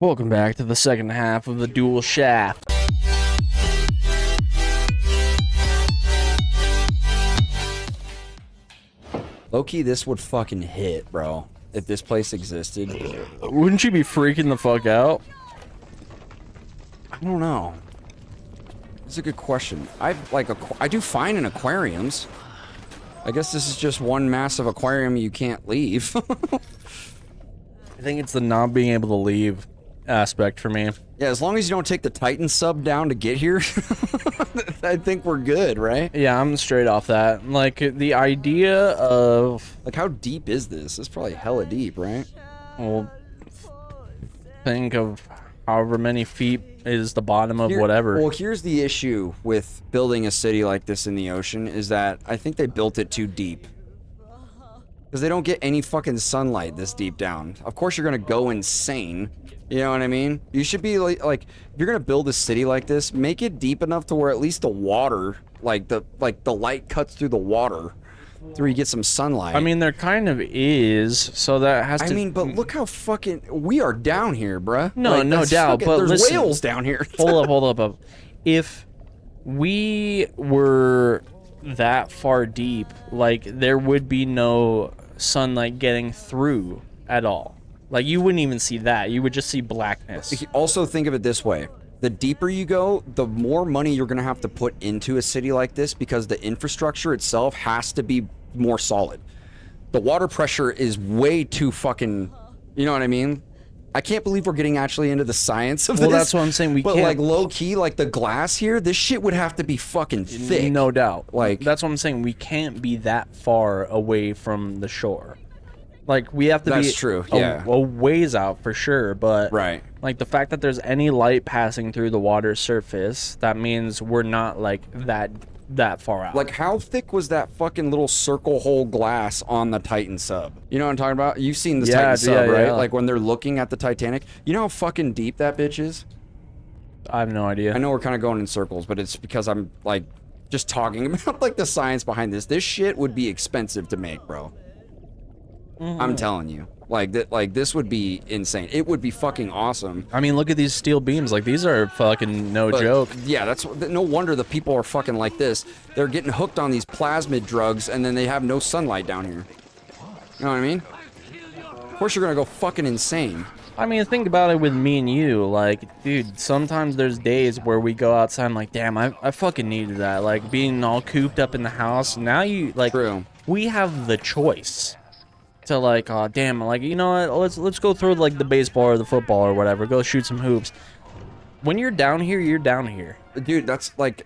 Welcome back to the second half of the dual shaft. Low-key, this would fucking hit, bro. If this place existed. Wouldn't you be freaking the fuck out? I don't know. That's a good question. I do fine in aquariums. I guess this is just one massive aquarium you can't leave. I think it's the not being able to leave aspect for me. Yeah, as long as you don't take the Titan sub down to get here, I think we're good, right? Yeah, I'm straight off that. Like, the idea of... Like, how deep is this? It's probably hella deep, right? Well, think of however many feet is the bottom of whatever. Well, here's the issue with building a city like this in the ocean is that I think they built it too deep. Because they don't get any fucking sunlight this deep down. Of course you're gonna go insane. You know what I mean? You should be like if you're gonna build a city like this, make it deep enough to where at least the water, the light cuts through the water, so you get some sunlight. I mean, there kind of is, so that has to... I mean, but look how fucking... We are down here, bruh. No, like, no doubt, fucking, but there's listen, whales down here. hold up. If we were that far deep, like, there would be no sunlight getting through at all. Like, you wouldn't even see that. You would just see blackness. Also, think of it this way. The deeper you go, the more money you're going to have to put into a city like this because the infrastructure itself has to be more solid. The water pressure is way too fucking... You know what I mean? I can't believe we're getting actually into the science of this. Well, that's what I'm saying. But, like, low-key, like, the glass here, this shit would have to be fucking thick. No doubt. Like, that's what I'm saying. We can't be that far away from the shore. Like, we have to that's be true, yeah. a ways out for sure, but right. Like, the fact that there's any light passing through the water surface, that means we're not, like, that far out. Like, how thick was that fucking little circle hole glass on the Titan sub? You know what I'm talking about? You've seen the Titan sub, right? Yeah. Like, when they're looking at the Titanic. You know how fucking deep that bitch is? I have no idea. I know we're kind of going in circles, but it's because I'm, like, just talking about, like, the science behind this. This shit would be expensive to make, bro. I'm telling you. Like, this would be insane. It would be fucking awesome. I mean, look at these steel beams. Like, these are fucking no joke. Yeah, that's no wonder the people are fucking like this. They're getting hooked on these plasmid drugs, and then they have no sunlight down here. You know what I mean? Of course you're gonna go fucking insane. I mean, think about it with me and you. Like, dude, sometimes there's days where we go outside and like, damn, I fucking needed that. Like, being all cooped up in the house. Now you, like, True. We have the choice to, like, oh, damn, like, you know what, let's go throw, like, the baseball or the football or whatever. Go shoot some hoops. When you're down here, you're down here. Dude, that's, like,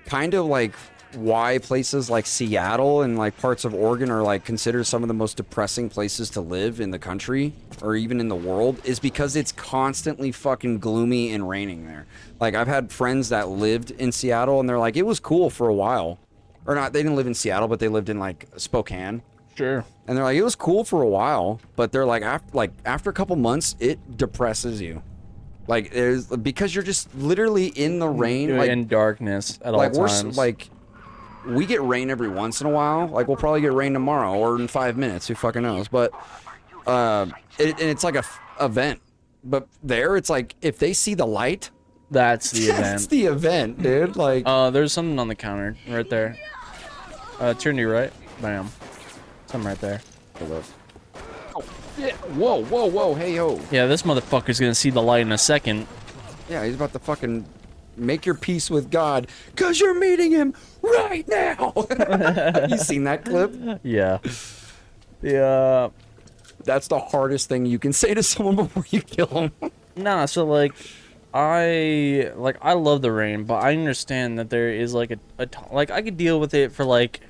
kind of, like, why places like Seattle and, like, parts of Oregon are, like, considered some of the most depressing places to live in the country or even in the world is because it's constantly fucking gloomy and raining there. Like, I've had friends that lived in Seattle, and they're like, it was cool for a while. Or not, they didn't live in Seattle, but they lived in, like, Spokane. Sure. And they're like, it was cool for a while, but they're like, after a couple months, it depresses you. Like, because you're just literally in the rain. You're like, in darkness at all times. We get rain every once in a while. Like, we'll probably get rain tomorrow or in 5 minutes. Who fucking knows? But, and it's like a event. But there, it's like, if they see the light. That's the event. That's the event, dude. Like, there's something on the counter right there. Turn to your right. Bam. Something right there. oh, shit. Whoa. Hey, ho. Yeah, this motherfucker's gonna see the light in a second. Yeah, he's about to fucking make your peace with God, because you're meeting him right now. Have you seen that clip? Yeah. Yeah. That's the hardest thing you can say to someone before you kill them. Nah, so, like, I love the rain, but I understand that there is, like, like, I could deal with it for, like,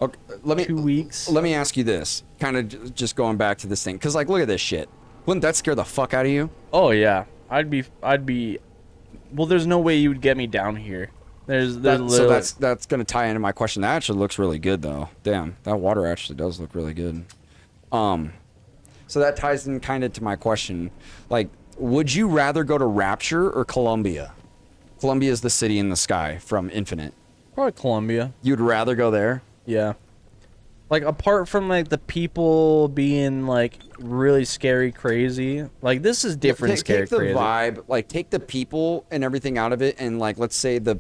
Okay, 2 weeks. Let me ask you this, kind of just going back to this thing, because, like, look at this shit. Wouldn't that scare the fuck out of you? Oh, yeah. I'd be... Well, there's no way you would get me down here. There's so that's going to tie into my question. That actually looks really good, though. Damn, that water actually does look really good. So that ties in kind of to my question. Like, would you rather go to Rapture or Columbia? Columbia is the city in the sky from Infinite. Probably Columbia. You'd rather go there? Yeah. Like, apart from, like, the people being, like, really scary crazy, like, this is different scary Take the crazy. vibe, like, take the people and everything out of it, and, like, let's say the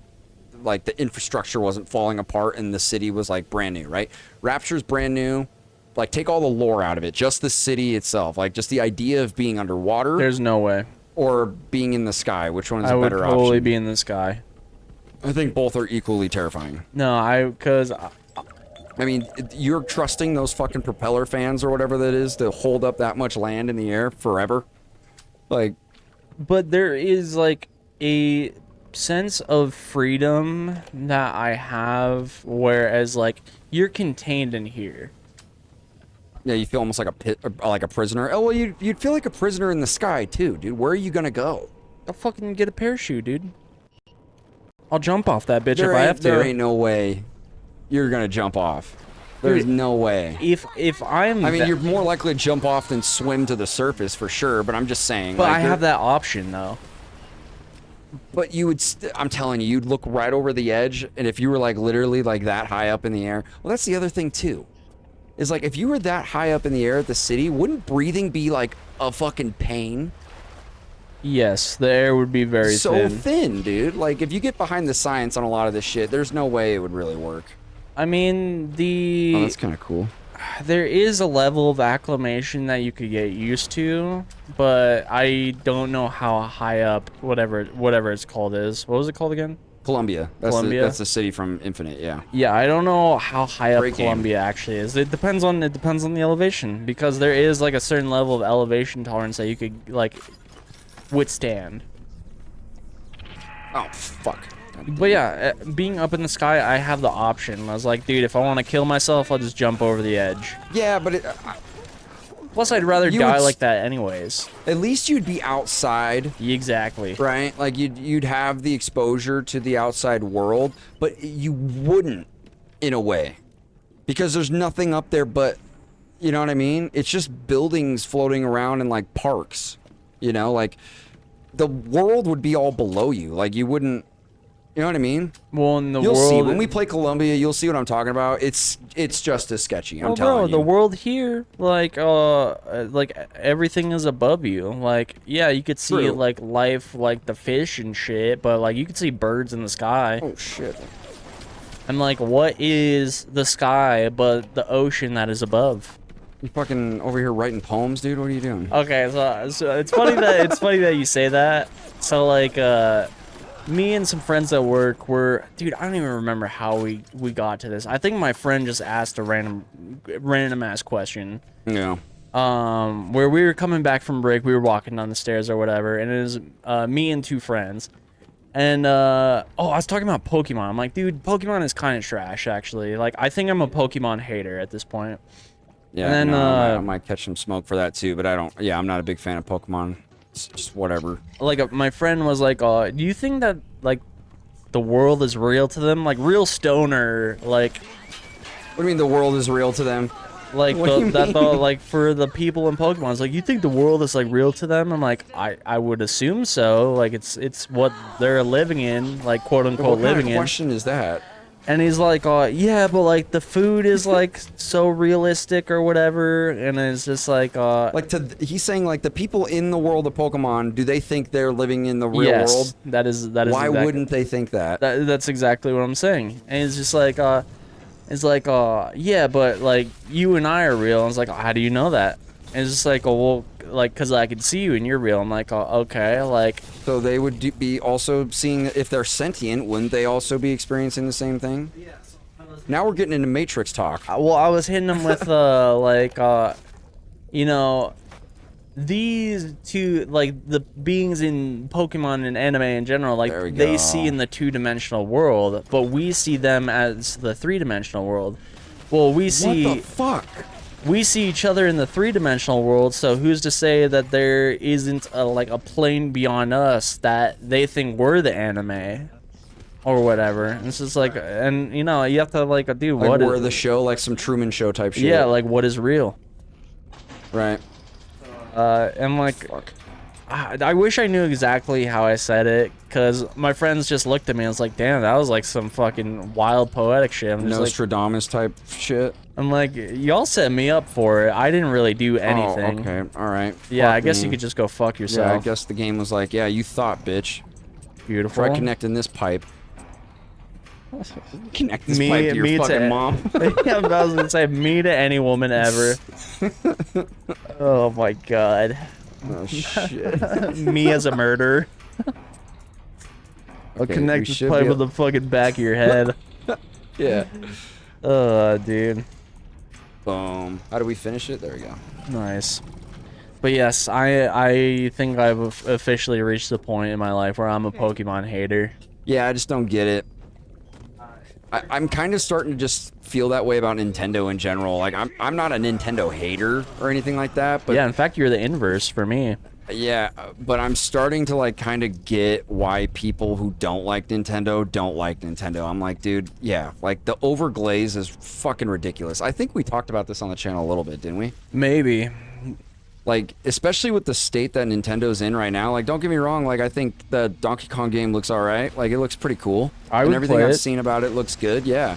infrastructure wasn't falling apart and the city was, like, brand new, right? Rapture's brand new. Like, take all the lore out of it, just the city itself, like, just the idea of being underwater. There's no way. Or being in the sky. Which one is a better option? I would probably be in the sky. I think both are equally terrifying. No, because I mean, you're trusting those fucking propeller fans or whatever that is to hold up that much land in the air forever? Like... But there is, like, a sense of freedom that I have, whereas, like, you're contained in here. Yeah, you feel almost like a prisoner. Oh, well, you'd feel like a prisoner in the sky, too, dude. Where are you gonna go? I'll fucking get a parachute, dude. I'll jump off that bitch if I have to. There ain't no way you're gonna jump off. There's no way. If I'm... I mean, you're more likely to jump off than swim to the surface for sure, but I'm just saying. But like, I have that option, though. But you would... I'm telling you, you'd look right over the edge, and if you were, like, literally, like, that high up in the air... Well, that's the other thing, too. Is, like, if you were that high up in the air at the city, wouldn't breathing be, like, a fucking pain? Yes, the air would be very so thin. thin, dude. Like, if you get behind the science on a lot of this shit, there's no way it would really work. I mean, Oh, that's kind of cool. there is a level of acclimation that you could get used to, but I don't know how high up whatever it's called is. What was it called again? Columbia. Columbia? That's the city from Infinite, yeah. Yeah, I don't know how high up Great game. Columbia actually is. It depends on the elevation, because there is like a certain level of elevation tolerance that you could like withstand. Oh, fuck. But yeah, being up in the sky, I have the option. I was like, dude, if I want to kill myself, I'll just jump over the edge. Yeah, but Plus, I'd rather die like that anyways. at least you'd be outside, Exactly. right? Like, you'd have the exposure to the outside world, but you wouldn't, in a way. Because there's nothing up there but, you know what I mean? It's just buildings floating around in, like, parks. You know, like, the world would be all below you. Like, you wouldn't... You know what I mean? Well, in the You'll world, see when we play Columbia. You'll see what I'm talking about. It's just as sketchy. I'm telling you. the world here, like everything is above you. Like, yeah, you could see True. like life, like the fish and shit, but like you could see birds in the sky. Oh shit! And like, what is the sky but the ocean that is above? You fucking over here writing poems, dude. What are you doing? Okay, so it's funny that you say that. So like, me and some friends at work dude, I don't even remember how we got to this. I think my friend just asked a random ass question. Yeah. Where we were coming back from break, we were walking down the stairs or whatever, and it was me and two friends. And I was talking about Pokemon. I'm like, dude, Pokemon is kind of trash, actually. Like, I think I'm a Pokemon hater at this point. Yeah. And then, no, I might catch some smoke for that too, but I don't. Yeah, I'm not a big fan of Pokemon. It's just whatever. Like, my friend was like, do you think that like the world is real to them? Like, real stoner, like. What do you mean the world is real to them? Like, like for the people in Pokemon, it's like, you think the world is like real to them? I'm like, I would assume so. Like, it's what they're living in, like, quote unquote living in. What question is that? And he's like, yeah, but like the food is like so realistic or whatever, and it's just like, he's saying like the people in the world of Pokemon, do they think they're living in the real world? that is. Why wouldn't they think that? That's exactly what I'm saying. And it's just like, yeah, but like you and I are real. And it's like, how do you know that? And it's just like, well, like, cause I can see you and you're real. I'm like, okay, like. So they would be also seeing, if they're sentient, wouldn't they also be experiencing the same thing? Yes. Now we're getting into Matrix talk. Well, I was hitting them with you know, these two, like the beings in Pokemon and anime in general, like they see in the two-dimensional world, but we see them as the three-dimensional world. Well, we see. What the fuck? We see each other in the three-dimensional world, so who's to say that there isn't a plane beyond us that they think we're the anime or whatever? And it's just like, and you know, you have to like, dude, like what we're is the show, like some Truman Show type shit. Yeah, like what is real? Right. And like, Fuck. I wish I knew exactly how I said it, because my friends just looked at me and was like, damn, that was like some fucking wild poetic shit. I'm just like, Nostradamus type shit. I'm like, y'all set me up for it. I didn't really do anything. Oh, okay. All right. Yeah, Fuck I guess me. you could just go fuck yourself. Yeah, I guess the game was like, yeah, you thought, bitch. Beautiful. Try connecting this pipe. Connect this pipe to your fucking mom. Yeah, I was gonna say me to any woman ever. Oh my god. Oh shit. Me as a murderer. I'll Okay, connect we this should pipe be with the fucking back of your head. Yeah. Dude. Boom. How do we finish it? There we go. Nice. But yes, I think I've officially reached the point in my life where I'm a Pokemon hater. Yeah, I just don't get it. I'm kind of starting to just feel that way about Nintendo in general. Like, I'm not a Nintendo hater or anything like that, but yeah, in fact, you're the inverse for me. yeah, but I'm starting to like kind of get why people who don't like Nintendo don't like Nintendo. I'm like, dude, yeah, like the overglaze is fucking ridiculous. I think we talked about this on the channel a little bit, didn't we? Maybe. Like, especially with the state that Nintendo's in right now. Like, don't get me wrong. Like, I think the Donkey Kong game looks all right. Like, it looks pretty cool. I would and everything play I've it. seen about it looks good. Yeah,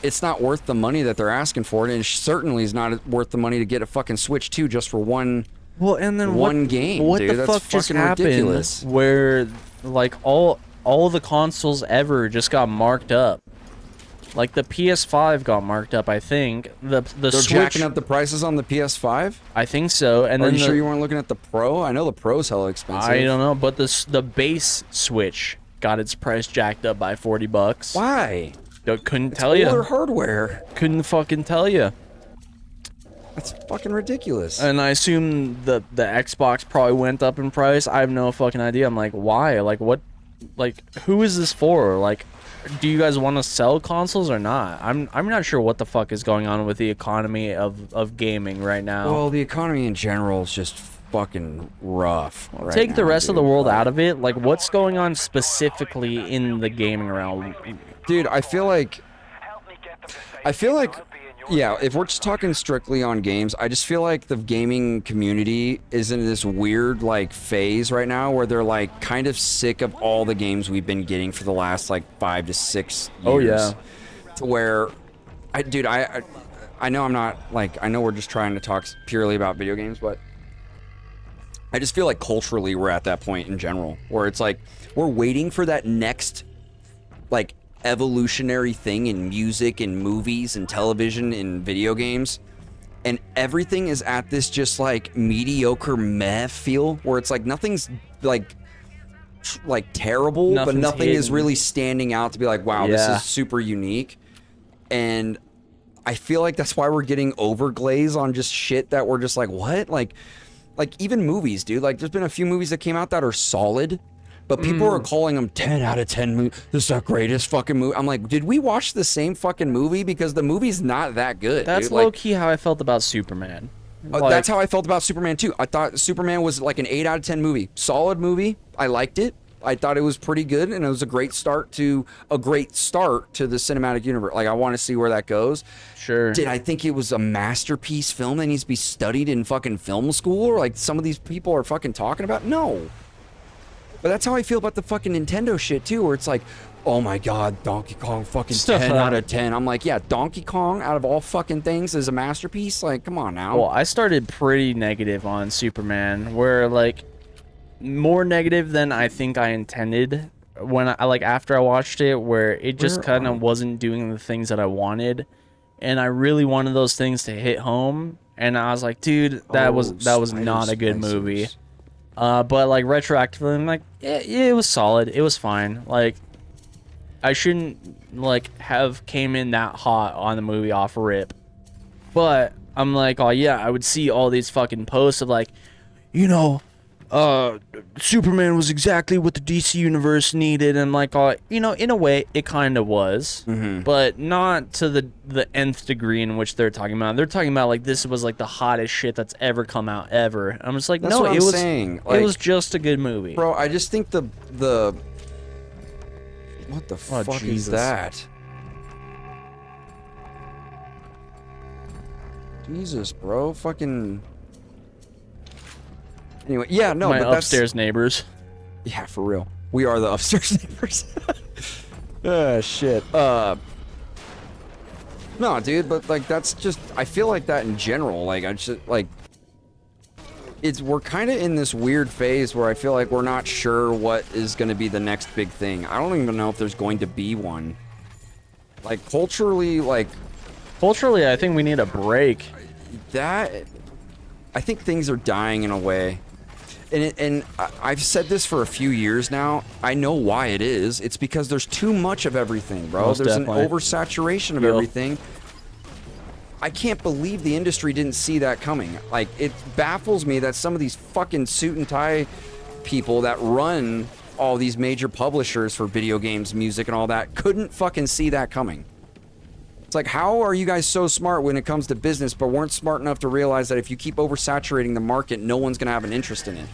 it's not worth the money that they're asking for it, and it certainly is not worth the money to get a fucking Switch 2 just for one. Well, and then one game, what dude, the that's fuck just fucking happened? ridiculous. Where like all the consoles ever just got marked up. Like the PS5 got marked up, I think. The They're Switch, jacking up the prices on the PS5. I think so. And Are then you sure you weren't looking at the Pro? I know the Pro's hella expensive. I don't know, but the base Switch got its price jacked up by $40. Why? Couldn't It's tell older you. hardware. Couldn't fucking tell you. That's fucking ridiculous. And I assume the Xbox probably went up in price. I have no fucking idea. I'm like, why? Like, what? Like, who is this for? Like, do you guys want to sell consoles or not? I'm not sure what the fuck is going on with the economy of gaming right now. Well, the economy in general is just fucking rough. Right Take the now, rest of the dude. world out of it. Like, what's going on specifically in the gaming realm? Dude, I feel like, yeah, if we're just talking strictly on games, I just feel like the gaming community is in this weird, like, phase right now where they're, like, kind of sick of all the games we've been getting for the last, like, 5 to 6 years. Oh, yeah. To where, dude, I know I'm not, like, I know we're just trying to talk purely about video games, but I just feel like culturally we're at that point in general where it's like, we're waiting for that next, like, evolutionary thing in music and movies and television and video games, and everything is at this just like mediocre meh feel where it's like nothing's like terrible, but Nothing's nothing is hidden. really standing out to be like, wow, this Yeah. is super unique. And I feel like that's why we're getting overglaze on just shit that we're just like, what? Like even movies, dude. Like, there's been a few movies that came out that are solid, but people are calling them 10 out of 10 movies. This is the greatest fucking movie. I'm like, did we watch the same fucking movie? Because the movie's not that good, That's dude. Like, low-key how I felt about Superman. that's how I felt about Superman too. I thought Superman was like an 8 out of 10 movie. Solid movie. I liked it. I thought it was pretty good, and it was a great start to the cinematic universe. Like, I want to see where that goes. Sure. Did I think it was a masterpiece film that needs to be studied in fucking film school, or like some of these people are fucking talking about? No. But that's how I feel about the fucking Nintendo shit too, where it's like, oh my god, Donkey Kong fucking 10 out of 10. I'm like, yeah, Donkey Kong out of all fucking things is a masterpiece? Like, come on now. Well, I started pretty negative on Superman, where like more negative than I think I intended when I like after I watched it, where it just kind of wasn't doing the things that I wanted, and I really wanted those things to hit home, and I was like, dude, that was not a good movie. But like retroactively, I'm like, it was solid. It was fine. Like, I shouldn't like have came in that hot on the movie off rip. But I'm like, oh yeah, I would see all these fucking posts of like, you know, Superman was exactly what the DC universe needed, and like, you know, in a way, it kind of was, but not to the nth degree in which they're talking about. They're talking about like this was like the hottest shit that's ever come out ever. I'm just like, That's no, what it I'm was saying. it Like, was just a good movie. bro, I just think the what the fuck is Jesus. that? Jesus, bro, fucking. Anyway, yeah, no, My but upstairs neighbors. yeah, for real. We are the upstairs neighbors. Shit. No, dude, but like that's just I feel like that in general. Like I just like we're kind of in this weird phase where I feel like we're not sure what is going to be the next big thing. I don't even know if there's going to be one. Like culturally, I think we need a break. I think things are dying in a way. And I've said this for a few years now. I know why it is. It's because there's too much of everything, bro. Most there's definitely. an oversaturation of everything. I can't believe the industry didn't see that coming. Like, it baffles me that some of these fucking suit and tie people that run all these major publishers for video games, music, and all that couldn't fucking see that coming. It's like, how are you guys so smart when it comes to business, but weren't smart enough to realize that if you keep oversaturating the market, no one's gonna have an interest in it?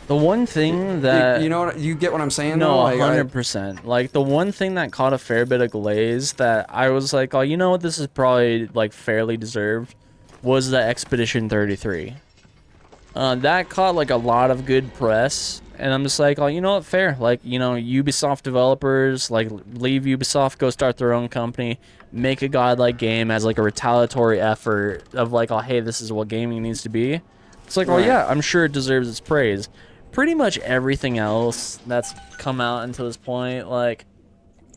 The one thing that you know what, you get what I'm saying? no, though? Like, 100%. Like the one thing that caught a fair bit of glaze that I was like, oh, you know what, this is probably like fairly deserved, was the Expedition 33. That caught like a lot of good press, and I'm just like, oh, you know what, fair. Like, you know, Ubisoft developers, like, leave Ubisoft, go start their own company, make a godlike game as like a retaliatory effort of like, oh, hey, this is what gaming needs to be. It's like, oh yeah, I'm sure it deserves its praise. Pretty much everything else that's come out until this point, like,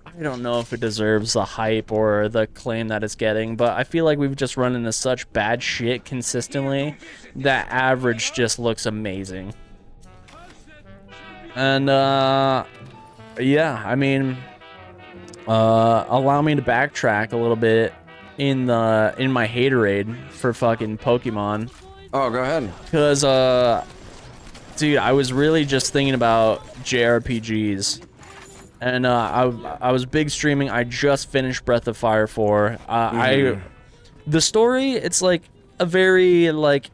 I don't know if it deserves the hype or the claim that it's getting, but I feel like we've just run into such bad shit consistently that average just looks amazing. And yeah, I mean, allow me to backtrack a little bit in my haterade for fucking Pokemon. Oh, go ahead. Because dude, I was really just thinking about JRPGs. And I was big streaming. I just finished Breath of Fire 4. The story, it's like a very like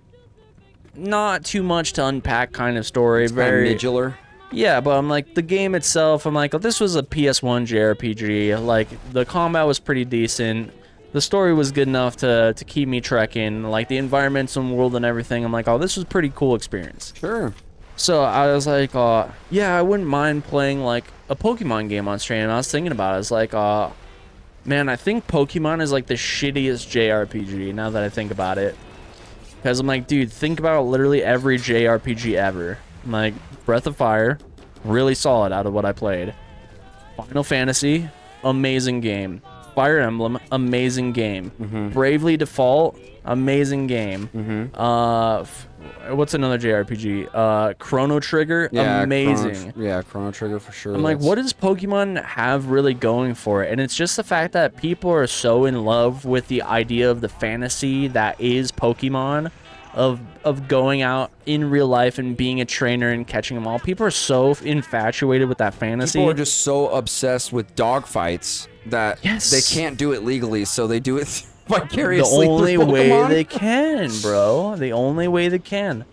not too much to unpack kind of story. It's very kind of modular. Yeah, but I'm like the game itself. I'm like, oh, this was a PS1 JRPG. Like the combat was pretty decent. The story was good enough to keep me trekking. Like the environments and world and everything. I'm like, oh, this was a pretty cool experience. Sure. So I was like, yeah, I wouldn't mind playing like a Pokemon game on stream. And I was thinking about it. I was like, man, I think Pokemon is like the shittiest JRPG now that I think about it. Because I'm like, dude, think about literally every JRPG ever. I'm like, Breath of Fire, really solid out of what I played. Final Fantasy, amazing game. Fire Emblem, amazing game. Bravely Default, amazing game. What's another JRPG? Chrono Trigger, amazing. Chrono Trigger for sure. I'm like, what does Pokemon have really going for it? And it's just the fact that people are so in love with the idea of the fantasy that is Pokemon, of going out in real life and being a trainer and catching them all. People are so infatuated with that fantasy. People are just so obsessed with dogfights that Yes. they can't do it legally, so they do it vicariously The only through way Pokemon. they can, bro. The only way they can.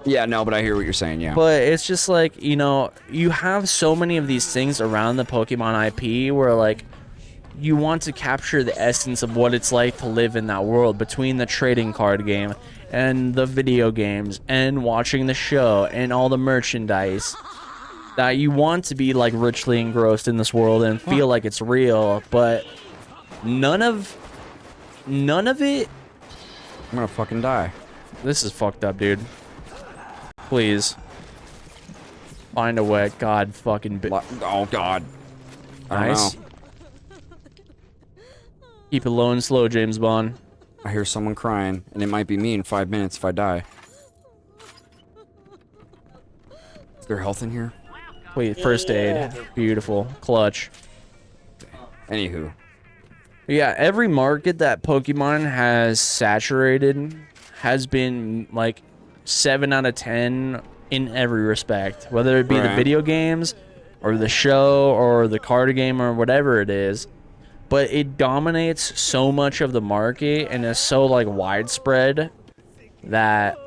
Yeah, no, but I hear what you're saying, yeah. But it's just like, you know, you have so many of these things around the Pokemon IP where, like, you want to capture the essence of what it's like to live in that world between the trading card game and the video games and watching the show and all the merchandise. That you want to be, like, richly engrossed in this world and feel like it's real, but none of it. I'm gonna fucking die. This is fucked up, dude. Please. Find a way. God fucking Oh, God. I don't nice. know. Keep it low and slow, James Bond. I hear someone crying, and it might be me in 5 minutes if I die. Is there health in here? Wait, first aid. Beautiful. Clutch. Anywho. Yeah, every market that Pokemon has saturated has been like 7 out of 10 in every respect. Whether it be the video games or the show or the card game or whatever it is. But it dominates so much of the market and is so like widespread that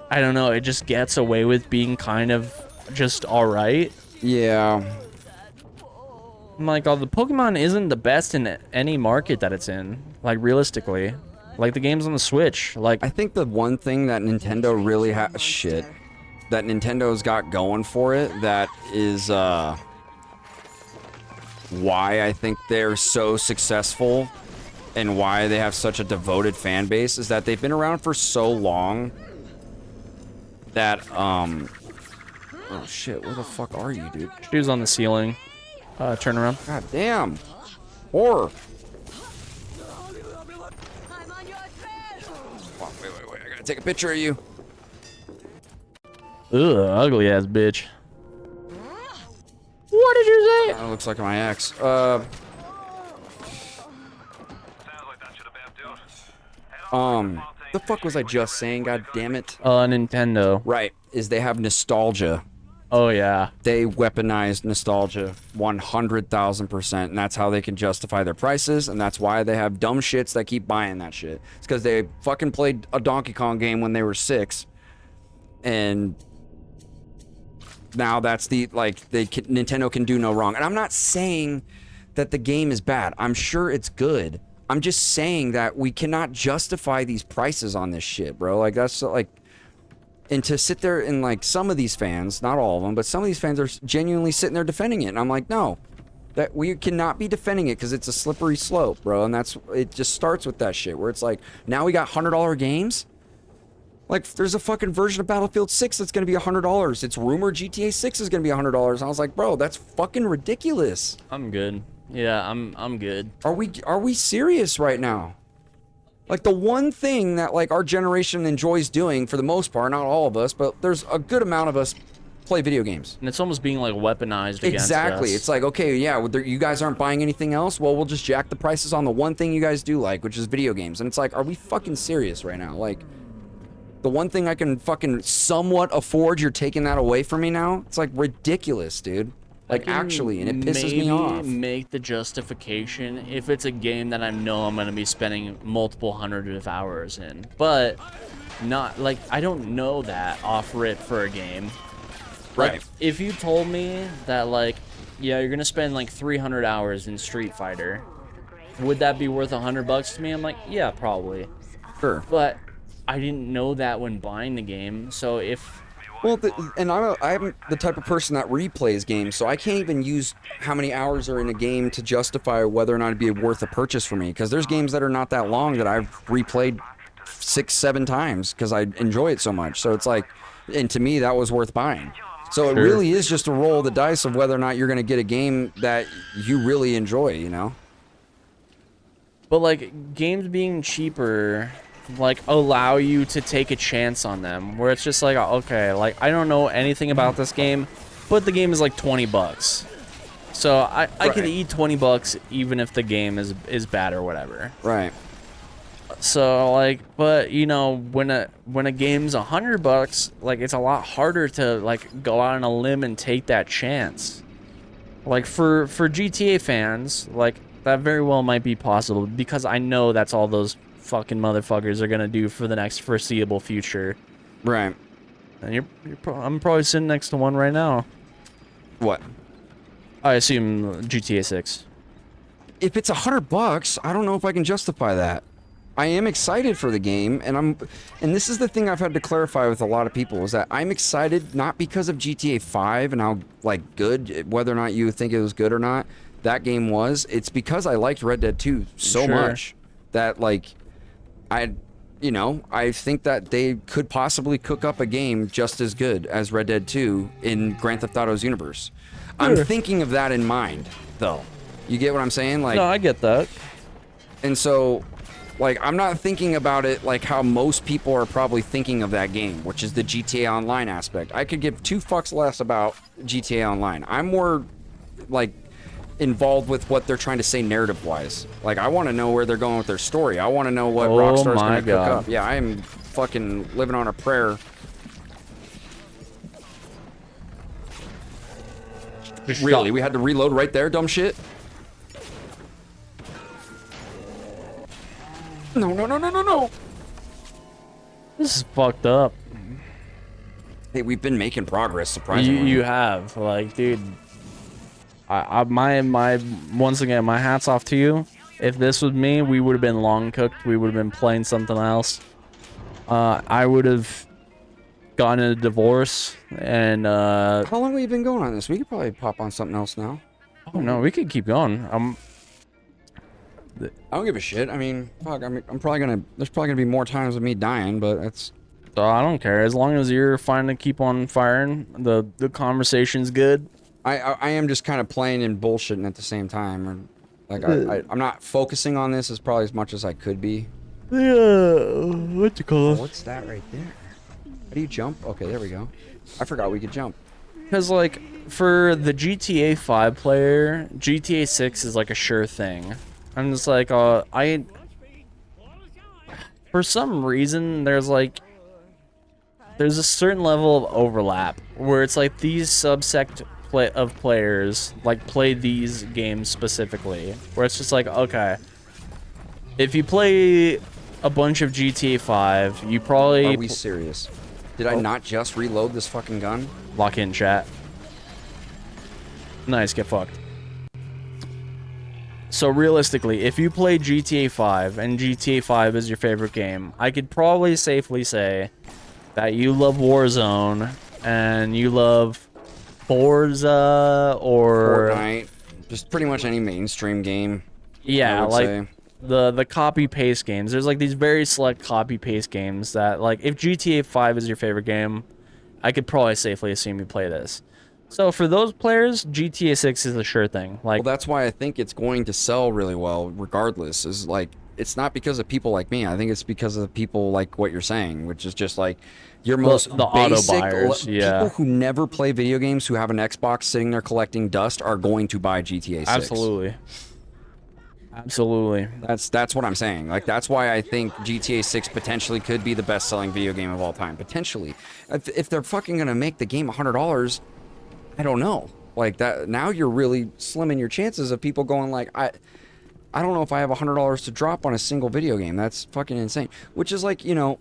I don't know, it just gets away with being kind of just alright. Yeah. I'm like, oh, the Pokemon isn't the best in any market that it's in. Like, realistically. Like, the games on the Switch. Like, I think the one thing that Nintendo really has... Shit. that Nintendo's got going for it that is why I think they're so successful and why they have such a devoted fan base is that they've been around for so long that oh shit, where the fuck are you, dude? She was on the ceiling. Turn around. God damn. Horror. Oh, wait, I gotta take a picture of you. Ugh, ugly ass bitch. What did you say? That looks like my ex. The fuck was I just saying? God damn it. Nintendo. Right, is they have nostalgia. Oh yeah. They weaponize nostalgia 100,000%, and that's how they can justify their prices, and that's why they have dumb shits that keep buying that shit. It's because they fucking played a Donkey Kong game when they were 6, and now that's the, like, Nintendo can do no wrong. And I'm not saying that the game is bad. I'm sure it's good. I'm just saying that we cannot justify these prices on this shit, bro. Like, that's, like... And to sit there and, like, some of these fans, not all of them, but some of these fans are genuinely sitting there defending it. And I'm like, no. That we cannot be defending it because it's a slippery slope, bro. And that's... It just starts with that shit where it's like, now we got $100 games? Like, there's a fucking version of Battlefield 6 that's going to be $100. It's rumored GTA 6 is going to be $100. And I was like, bro, that's fucking ridiculous. I'm good. Yeah, I'm good. Are we serious right now? Like, the one thing that, like, our generation enjoys doing, for the most part, not all of us, but there's a good amount of us play video games. And it's almost being, like, weaponized against Exactly. us. It's like, okay, yeah, you guys aren't buying anything else? Well, we'll just jack the prices on the one thing you guys do like, which is video games. And it's like, are we fucking serious right now? Like, the one thing I can fucking somewhat afford, you're taking that away from me now? It's, like, ridiculous, dude. Like, actually, and it pisses me off. Make the justification if it's a game that I know I'm going to be spending multiple hundreds of hours in. But not, like, I don't know that off rip for a game. Like, Right. if you told me that, like, yeah, you're going to spend, like, 300 hours in Street Fighter, would that be worth $100 to me? I'm like, yeah, probably. Sure. But I didn't know that when buying the game, so if... Well, I'm the type of person that replays games, so I can't even use how many hours are in a game to justify whether or not it'd be worth a purchase for me. Because there's games that are not that long that I've replayed 6-7 times because I enjoy it so much. So it's like, and to me, that was worth buying. So it really is just a roll of the dice of whether or not you're going to get a game that you really enjoy, you know? But, like, games being cheaper... like allow you to take a chance on them where it's just like, okay, like I don't know anything about this game, but the game is like $20, so I could eat $20 even if the game is bad or whatever. Right. So like, but you know, when a game's $100, like it's a lot harder to like go out on a limb and take that chance. Like for GTA fans, like that very well might be possible because I know that's all those fucking motherfuckers are gonna do for the next foreseeable future. Right. And I'm probably sitting next to one right now. What? I assume GTA 6. If it's $100, I don't know if I can justify that. I am excited for the game, and this is the thing I've had to clarify with a lot of people, is that I'm excited not because of GTA 5 and how, like, good, whether or not you think it was good or not, that game was. It's because I liked Red Dead 2 so much that, like, I think that they could possibly cook up a game just as good as Red Dead 2 in Grand Theft Auto's universe. I'm thinking of that in mind, though. You get what I'm saying? Like, no, I get that. And so, like, I'm not thinking about it like how most people are probably thinking of that game, which is the GTA Online aspect. I could give 2 fucks less about GTA Online. I'm more, like, involved with what they're trying to say narrative-wise. Like, I want to know where they're going with their story. I want to know what Rockstar's going to cook up. Yeah, I am fucking living on a prayer. Really? We had to reload right there, dumb shit? No. This is fucked up. Hey, we've been making progress, surprisingly. You have, like, dude. My once again, my hat's off to you. If this was me, we would have been long cooked. We would have been playing something else. I would have gotten a divorce, and How long have we been going on this? We could probably pop on something else now. oh no, we could keep going. I don't give a shit. I mean, fuck. I'm probably gonna. There's probably gonna be more times of me dying, but that's. So I don't care as long as you're fine to keep on firing. The conversation's good. I am just kind of playing and bullshitting at the same time. Or, like I'm not focusing on this as probably as much as I could be. Yeah, what you call Oh, it? what's that right there? How do you jump? Okay, there we go. I forgot we could jump. Because like for the GTA 5 player, GTA 6 is like a sure thing. I'm just like for some reason there's a certain level of overlap where it's like these subsect of players like play these games specifically, where it's just like, okay, if you play a bunch of GTA 5, you probably Are we serious? Did I not just reload this fucking gun? lock in chat. Nice, get fucked. So realistically, if you play GTA 5 and GTA 5 is your favorite game, I could probably safely say that you love Warzone and you love Forza or Fortnite. Just pretty much any mainstream game. yeah, I would like say. the copy paste games. There's like these very select copy paste games that like if GTA 5 is your favorite game, I could probably safely assume you play this. So for those players, GTA 6 is a sure thing. Like Well, that's why I think it's going to sell really well, regardless. Is like, it's not because of people like me. I think it's because of people like what you're saying, which is just like your most the auto basic buyers, yeah. people who never play video games, who have an Xbox sitting there collecting dust, are going to buy GTA 6. absolutely. Absolutely. That's what I'm saying. Like, that's why I think GTA 6 potentially could be the best-selling video game of all time. Potentially, if they're fucking gonna make the game $100, I don't know. Like that, now you're really slimming your chances of people going like, I don't know if I have $100 to drop on a single video game. That's fucking insane. Which is like, you know,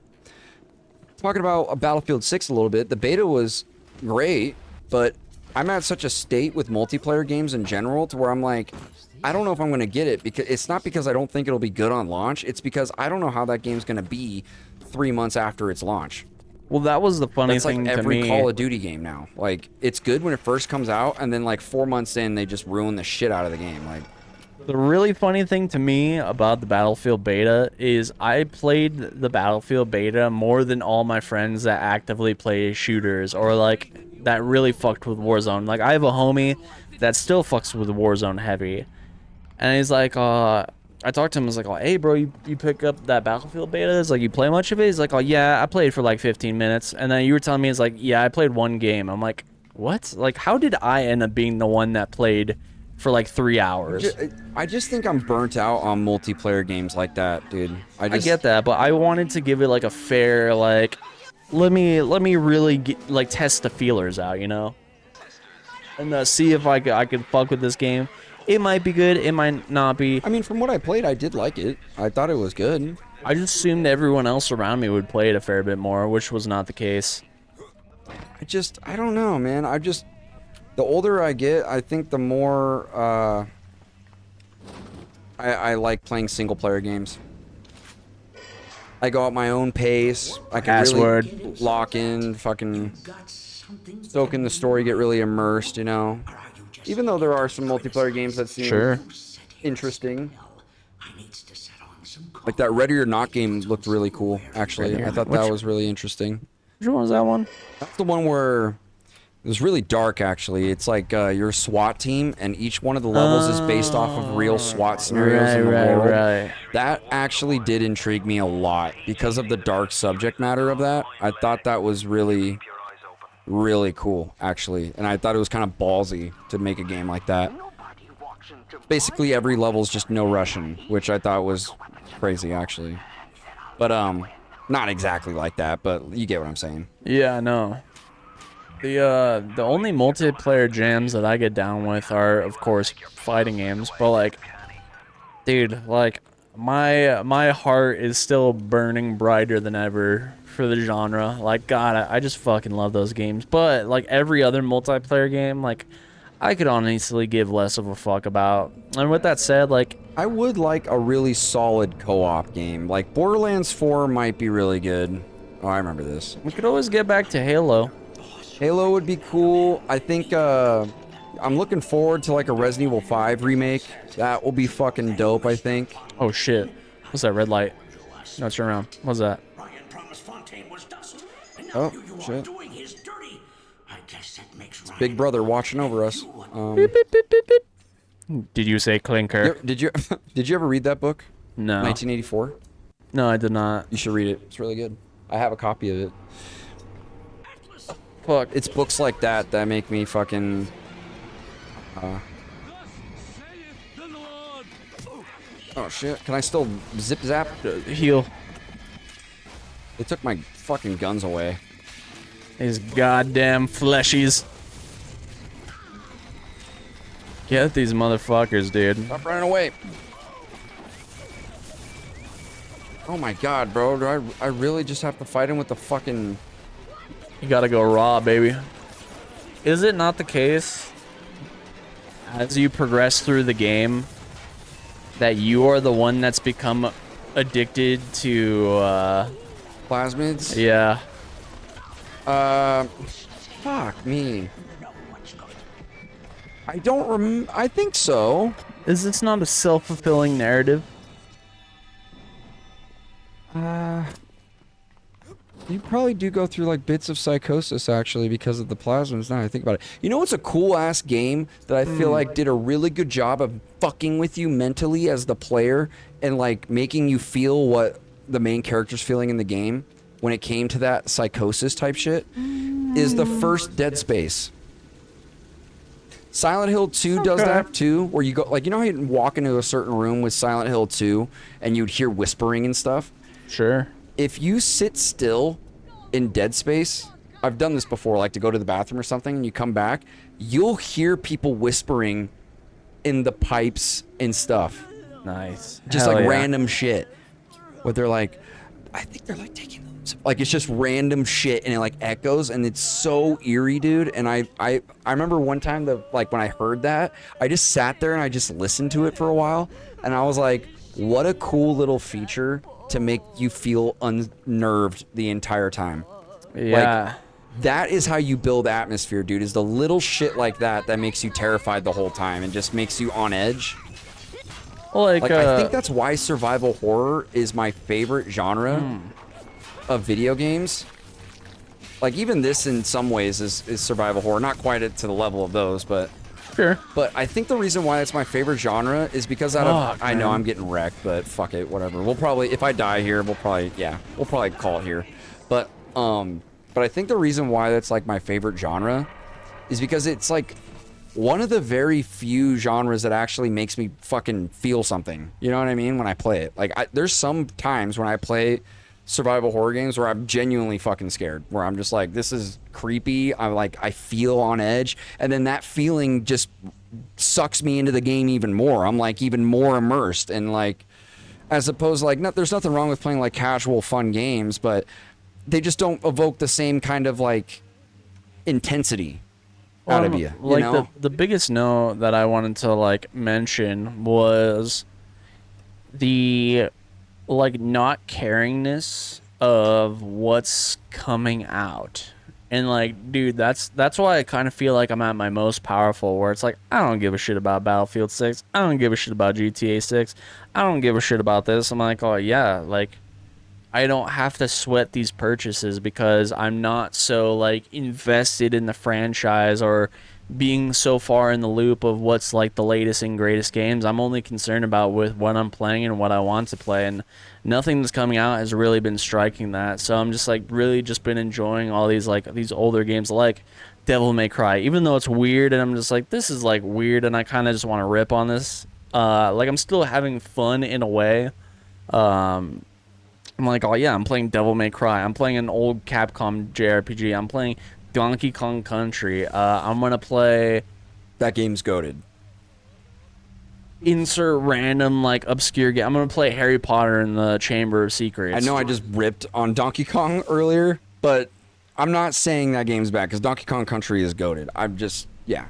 talking about a Battlefield 6 a little bit. The beta was great, but I'm at such a state with multiplayer games in general to where I'm like, I don't know if I'm going to get it, because it's not because I don't think it'll be good on launch. It's because I don't know how that game's going to be 3 months after its launch. Well, that was the funny That's thing like to every me. Call of Duty game now. Like, it's good when it first comes out, and then like 4 months in, they just ruin the shit out of the game. Like, The really funny thing to me about the Battlefield beta is I played the Battlefield beta more than all my friends that actively play shooters or like that really fucked with Warzone. Like I have a homie that still fucks with Warzone heavy. And he's like, I talked to him, I was like, oh, hey bro, you pick up that Battlefield beta? It's like, you play much of it? He's like, oh yeah, I played for like 15 minutes. And then you were telling me, it's like, yeah, I played one game. I'm like, what? Like, how did I end up being the one that played for like 3 hours? I just think I'm burnt out on multiplayer games like that, dude. I get that, but I wanted to give it like a fair, like, let me really like test the feelers out, you know, and see if I could fuck with this game. It might be good, it might not be. I mean, from what I played, I did like it. I thought it was good. I just assumed everyone else around me would play it a fair bit more, which was not the case. I don't know, man. The older I get, I think the more I like playing single player games. I go at my own pace. I can really lock in, fucking soak in the story, get really immersed, you know. Even though there are some multiplayer games that seem interesting. Like that Ready or Not game looked really cool, actually. I thought that was really interesting. Which one was that one? That's the one where it was really dark, actually. It's like you're a SWAT team, and each one of the levels is based off of real SWAT scenarios in the world. Right. That actually did intrigue me a lot because of the dark subject matter of that. I thought that was really, really cool, actually. And I thought it was kind of ballsy to make a game like that. Basically, every level is just no Russian, which I thought was crazy, actually. But, not exactly like that, but you get what I'm saying. Yeah, I know. The only multiplayer jams that I get down with are, of course, fighting games. But like, dude, like my heart is still burning brighter than ever for the genre. Like, God, I just fucking love those games. But like every other multiplayer game, like I could honestly give less of a fuck about. And with that said, like, I would like a really solid co-op game. Like Borderlands 4 might be really good. Oh, I remember this. We could always get back to Halo. Halo would be cool. I think I'm looking forward to like a Resident Evil 5 remake. That will be fucking dope, I think. Oh shit. What's that red light? No, turn around. What's that? Oh, shit. It's Big Brother watching over us. Did you say clinker? Did you did you ever read that book? No. 1984? No, I did not. You should read it. It's really good. I have a copy of it. Fuck. It's books like that that make me fucking oh shit. Can I still zip zap? Heal. They took my fucking guns away. These goddamn fleshies. Get these motherfuckers, dude. Stop running away. Oh my god, bro. Do I really just have to fight him with the fucking... You gotta go raw, baby. Is it not the case, as you progress through the game, that you are the one that's become addicted to, plasmids? Yeah. Fuck me. I don't I think so. Is this not a self-fulfilling narrative? You probably do go through like bits of psychosis actually because of the plasmids now I think about it. You know what's a cool ass game that I feel like did a really good job of fucking with you mentally as the player and like making you feel what the main character's feeling in the game when it came to that psychosis type shit is the first Dead Space. Silent Hill 2 does that too, where you go like, you know how you walk into a certain room with Silent Hill 2 and you'd hear whispering and stuff? Sure. If you sit still in Dead Space, I've done this before, like to go to the bathroom or something, and you come back, you'll hear people whispering in the pipes and stuff. Nice. Just Hell like yeah. random shit. Where they're like, I think they're like taking them. Like it's just random shit and it like echoes and it's so eerie, dude. And I remember one time that like when I heard that, I just sat there and I just listened to it for a while. And I was like, what a cool little feature to make you feel unnerved the entire time. Yeah. Like, that is how you build atmosphere, dude, is the little shit like that that makes you terrified the whole time and just makes you on edge. Well, like I think that's why survival horror is my favorite genre of video games. Like, even this in some ways is survival horror. Not quite to the level of those, but... Sure. But I think the reason why it's my favorite genre is because out of... I know I'm getting wrecked, but fuck it, whatever. We'll probably... If I die here, we'll probably call it here. But I think the reason why that's, like, my favorite genre is because it's, like, one of the very few genres that actually makes me fucking feel something. You know what I mean? When I play it. Like, there's some times when I play survival horror games where I'm genuinely fucking scared, where I'm just like, this is creepy. I feel on edge, and then that feeling just sucks me into the game even more. I'm like even more immersed, and like, as opposed like, there's nothing wrong with playing like casual fun games, but they just don't evoke the same kind of like intensity out of you. Like, you know? the biggest no that I wanted to like mention was the like not caringness of what's coming out. And like, dude, that's why I kind of feel like I'm at my most powerful, where it's like, I don't give a shit about Battlefield 6. I don't give a shit about GTA 6. I don't give a shit about this. I'm like, oh yeah, like, I don't have to sweat these purchases because I'm not so like invested in the franchise or being so far in the loop of what's like the latest and greatest games. I'm only concerned about with what I'm playing and what I want to play, and nothing that's coming out has really been striking that. So I'm just like really just been enjoying all these like these older games like Devil May Cry, even though it's weird and I'm just like, this is like weird and I kind of just want to rip on this. Like, I'm still having fun in a way. I'm like, oh yeah, I'm playing Devil May Cry. I'm playing an old Capcom JRPG. I'm playing Donkey Kong Country. I'm gonna play... That game's goated. Insert random, like, obscure game. I'm gonna play Harry Potter and the Chamber of Secrets. I know I just ripped on Donkey Kong earlier, but I'm not saying that game's bad, because Donkey Kong Country is goated. I'm just... Yeah.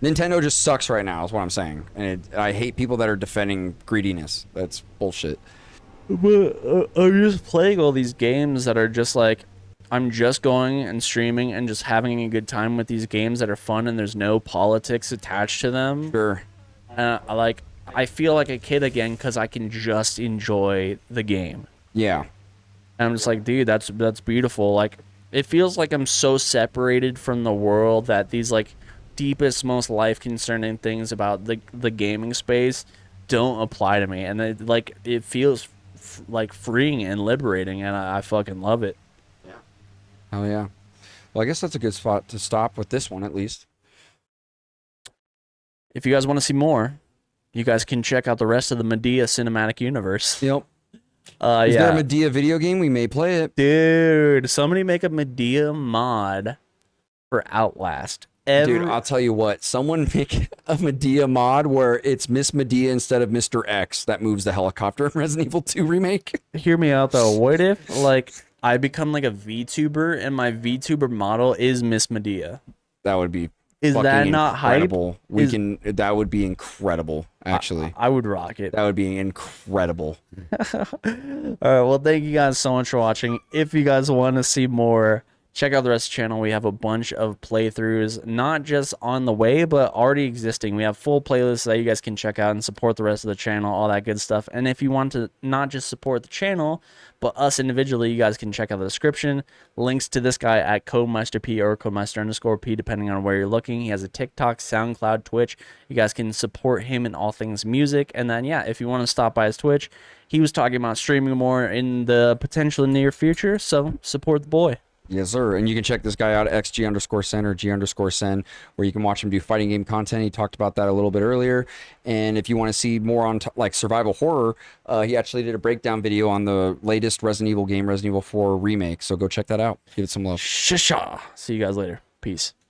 Nintendo just sucks right now, is what I'm saying. And I hate people that are defending greediness. That's bullshit. But I'm just playing all these games that are just like, I'm just going and streaming and just having a good time with these games that are fun and there's no politics attached to them. Sure. I feel like a kid again because I can just enjoy the game. Yeah. And I'm just like, dude, that's beautiful. Like, it feels like I'm so separated from the world that these like deepest, most life concerning things about the gaming space don't apply to me, and it feels like freeing and liberating, and I fucking love it. Oh yeah. Well, I guess that's a good spot to stop with this one at least. If you guys want to see more, you guys can check out the rest of the Medea cinematic universe. Yep. Is there a Medea video game? We may play it. Dude, somebody make a Medea mod for Outlast. Dude, I'll tell you what. Someone make a Medea mod where it's Miss Medea instead of Mr. X that moves the helicopter in Resident Evil 2 remake. Hear me out though. What if like I become like a VTuber and my VTuber model is Miss Medea? That would be Is that not incredible. hype? That would be incredible, actually. I would rock it. That would be incredible. All right, well, thank you guys so much for watching. If you guys want to see more, check out the rest of the channel. We have a bunch of playthroughs, not just on the way, but already existing. We have full playlists that you guys can check out and support the rest of the channel, all that good stuff. And if you want to not just support the channel, but us individually, you guys can check out the description. Links to this guy at CodeMeisterP or CodeMeister_P, depending on where you're looking. He has a TikTok, SoundCloud, Twitch. You guys can support him in all things music. And then, yeah, if you want to stop by his Twitch, he was talking about streaming more in the potential near future. So support the boy. Yes, sir. And you can check this guy out at XG_Sen or G_Sen, where you can watch him do fighting game content. He talked about that a little bit earlier. And if you want to see more on like survival horror, he actually did a breakdown video on the latest Resident Evil game, Resident Evil 4 remake. So go check that out. Give it some love. Shisha. See you guys later. Peace.